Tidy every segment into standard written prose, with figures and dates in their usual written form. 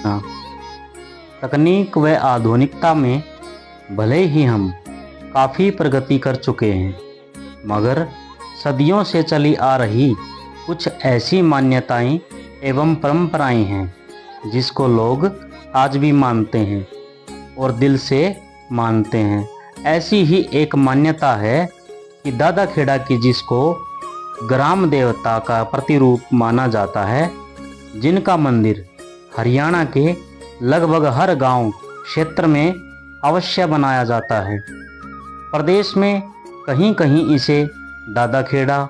हाँ, तकनीक व आधुनिकता में भले ही हम काफ़ी प्रगति कर चुके हैं, मगर सदियों से चली आ रही कुछ ऐसी मान्यताएं एवं परंपराएं हैं जिसको लोग आज भी मानते हैं और दिल से मानते हैं। ऐसी ही एक मान्यता है कि दादा खेड़ा की, जिसको ग्राम देवता का प्रतिरूप माना जाता है, जिनका मंदिर हरियाणा के लगभग हर गांव क्षेत्र में अवश्य बनाया जाता है। प्रदेश में कहीं कहीं इसे दादा खेड़ा,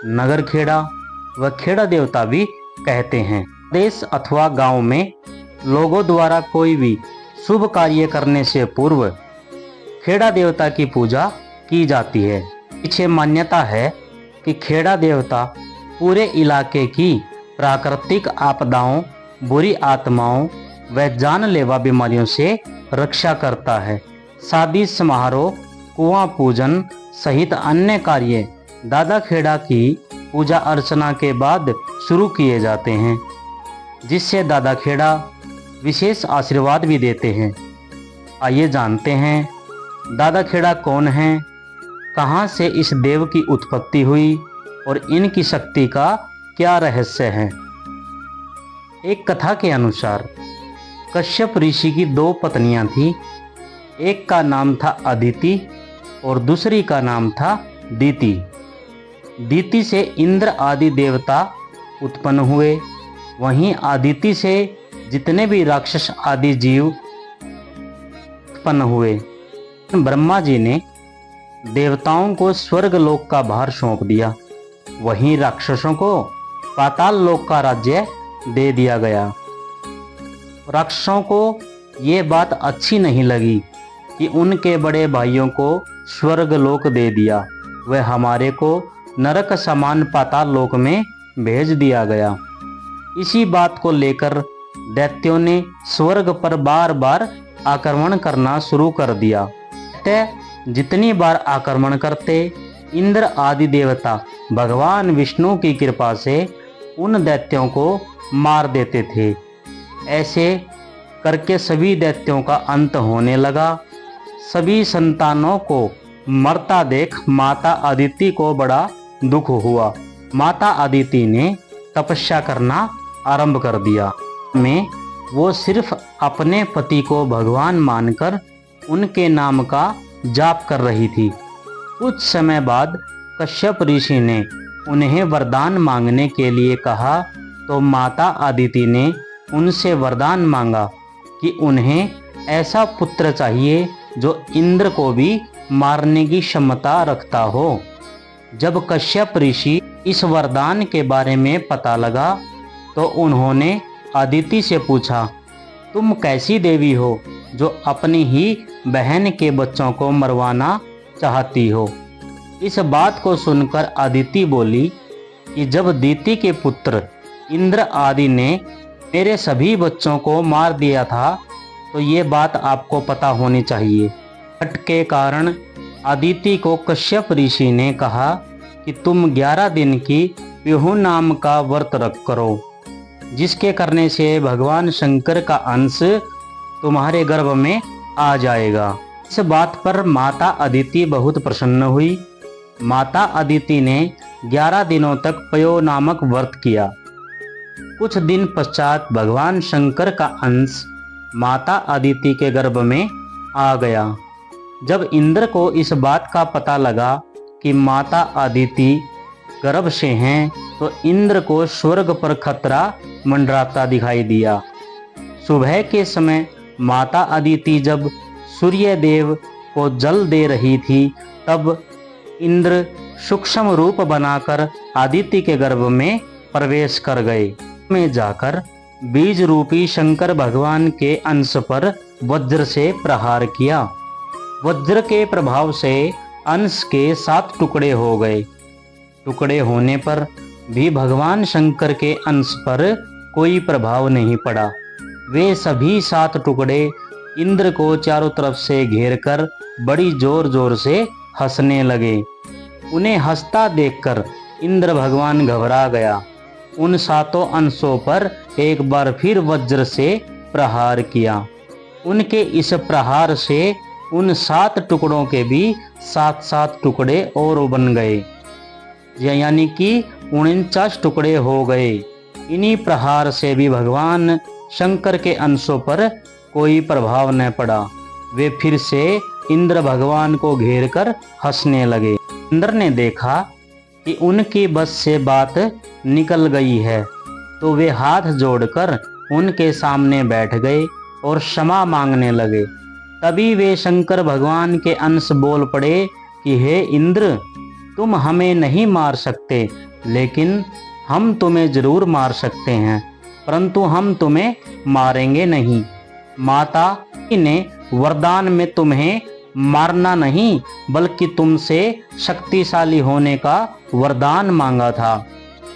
नगर खेड़ा व खेड़ा देवता भी कहते हैं। देश अथवा गांव में लोगों द्वारा कोई भी शुभ कार्य करने से पूर्व खेड़ा देवता की पूजा की जाती है। पीछे मान्यता है कि खेड़ा देवता पूरे इलाके की प्राकृतिक आपदाओं, बुरी आत्माओं व जानलेवा बीमारियों से रक्षा करता है। शादी समारोह, कुआं पूजन सहित अन्य कार्य दादा खेड़ा की पूजा अर्चना के बाद शुरू किए जाते हैं, जिससे दादा खेड़ा विशेष आशीर्वाद भी देते हैं। आइए जानते हैं दादा खेड़ा कौन हैं, कहां से इस देव की उत्पत्ति हुई और इनकी शक्ति का क्या रहस्य है। एक कथा के अनुसार कश्यप ऋषि की 2 पत्नियां थीं। एक का नाम था अदिति और दूसरी का नाम था दीति। दीति से इंद्र आदि देवता उत्पन्न हुए, वहीं अदिति से जितने भी राक्षस आदि जीव उत्पन्न हुए। ब्रह्मा जी ने देवताओं को स्वर्ग लोक का भार सौंप दिया, वहीं राक्षसों को पाताल लोक का राज्य दे दिया गया। राक्षसों को ये बात अच्छी नहीं लगी कि उनके बड़े भाइयों को स्वर्ग लोक दे दिया, वह हमारे को नरक समान पाताल लोक में भेज दिया गया। इसी बात को लेकर दैत्यों ने स्वर्ग पर बार बार आक्रमण करना शुरू कर दिया। जितनी बार आक्रमण करते, इंद्र आदि देवता भगवान विष्णु की कृपा से उन दैत्यों को मार देते थे। ऐसे करके सभी दैत्यों का अंत होने लगा। सभी संतानों को मरता देख माता अदिति को बड़ा दुख हुआ। माता अदिति ने तपस्या करना आरंभ कर दिया। में वो सिर्फ अपने पति को भगवान मानकर उनके नाम का जाप कर रही थी। कुछ समय बाद कश्यप ऋषि ने उन्हें वरदान मांगने के लिए कहा, तो माता अदिति ने उनसे वरदान मांगा कि उन्हें ऐसा पुत्र चाहिए जो इंद्र को भी मारने की क्षमता रखता हो। जब कश्यप ऋषि इस वरदान के बारे में पता लगा, तो उन्होंने अदिति से पूछा, तुम कैसी देवी हो जो अपनी ही बहन के बच्चों को मरवाना चाहती हो। इस बात को सुनकर अदिति बोली कि जब दीति के पुत्र इंद्र आदि ने मेरे सभी बच्चों को मार दिया था, तो ये बात आपको पता होनी चाहिए। हट के कारण अदिति को कश्यप ऋषि ने कहा कि तुम 11 दिन की पिहू नाम का व्रत रख करो, जिसके करने से भगवान शंकर का अंश तुम्हारे गर्भ में आ जाएगा। इस बात पर माता अदिति बहुत प्रसन्न हुई। माता अदिति ने 11 दिनों तक पयो नामक व्रत किया। कुछ दिन पश्चात भगवान शंकर का अंश माता अदिति के गर्भ में आ गया। जब इंद्र को इस बात का पता लगा कि माता अदिति गर्भ से हैं, तो इंद्र को स्वर्ग पर खतरा मंडराता दिखाई दिया। सुबह के समय माता अदिति जब सूर्य देव को जल दे रही थी, तब इंद्र सूक्ष्म रूप बनाकर अदिति के गर्भ में प्रवेश कर गए। में जाकर बीज रूपी शंकर भगवान के अंश पर वज्र से प्रहार किया। वज्र के प्रभाव से अंश के 7 टुकड़े हो गए। टुकड़े होने पर भी भगवान शंकर के अंश पर कोई प्रभाव नहीं पड़ा। वे सभी 7 टुकड़े इंद्र को चारों तरफ से घेरकर बड़ी जोर जोर से हंसने लगे। उन्हें हंसता देखकर इंद्र भगवान घबरा गया। उन 7 अंशों पर एक बार फिर वज्र से प्रहार किया। उनके इस प्रहार से उन 7 टुकड़ों के भी 7-7 टुकड़े और बन गए, यानी कि 49 टुकड़े हो गए। इन्हीं प्रहार से भी भगवान शंकर के अंशों पर कोई प्रभाव न पड़ा। वे फिर से इंद्र भगवान को घेर कर हंसने लगे। इंद्र ने देखा कि उनकी बस से बात निकल गई है, तो वे हाथ जोड़कर उनके सामने बैठ गए और क्षमा मांगने लगे। तभी वे शंकर भगवान के अंश बोल पड़े कि हे इंद्र, तुम हमें नहीं मार सकते, लेकिन हम तुम्हें जरूर मार सकते हैं, परंतु हम तुम्हें मारेंगे नहीं। माता ने वरदान में तुम्हें मारना नहीं, बल्कि तुमसे शक्तिशाली होने का वरदान मांगा था।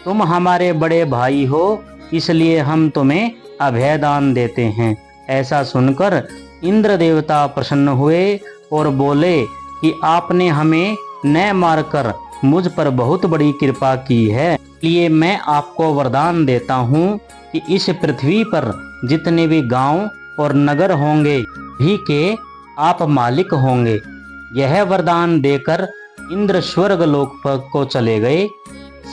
तुम हमारे बड़े भाई हो, इसलिए हम तुम्हें अभयदान देते हैं। ऐसा सुनकर इंद्र देवता प्रसन्न हुए और बोले कि आपने हमें न मारकर मुझ पर बहुत बड़ी कृपा की है, इसलिए मैं आपको वरदान देता हूँ कि इस पृथ्वी पर जितने भी गांव और नगर होंगे भी के आप मालिक होंगे। यह वरदान देकर इंद्र स्वर्ग लोक को चले गए।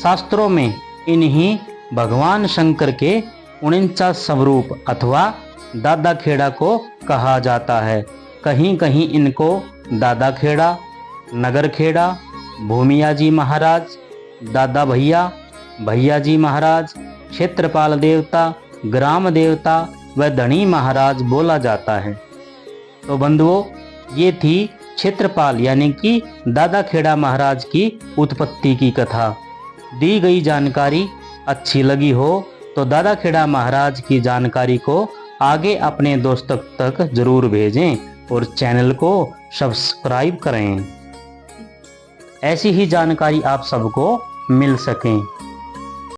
शास्त्रों में इन्हीं भगवान शंकर के 49 स्वरूप अथवा दादा खेड़ा को कहा जाता है। कहीं कहीं इनको दादा खेड़ा, नगर खेड़ा, भूमिया जी महाराज, दादा भैया, भैया जी महाराज, क्षेत्रपाल देवता, ग्राम देवता व धनी महाराज बोला जाता है। तो बंधुओं, ये थी क्षेत्रपाल यानी कि दादा खेड़ा महाराज की उत्पत्ति की कथा। दी गई जानकारी अच्छी लगी हो तो दादा खेड़ा महाराज की जानकारी को आगे अपने दोस्तों तक जरूर भेजें और चैनल को सब्सक्राइब करें, ऐसी ही जानकारी आप सबको मिल सकें।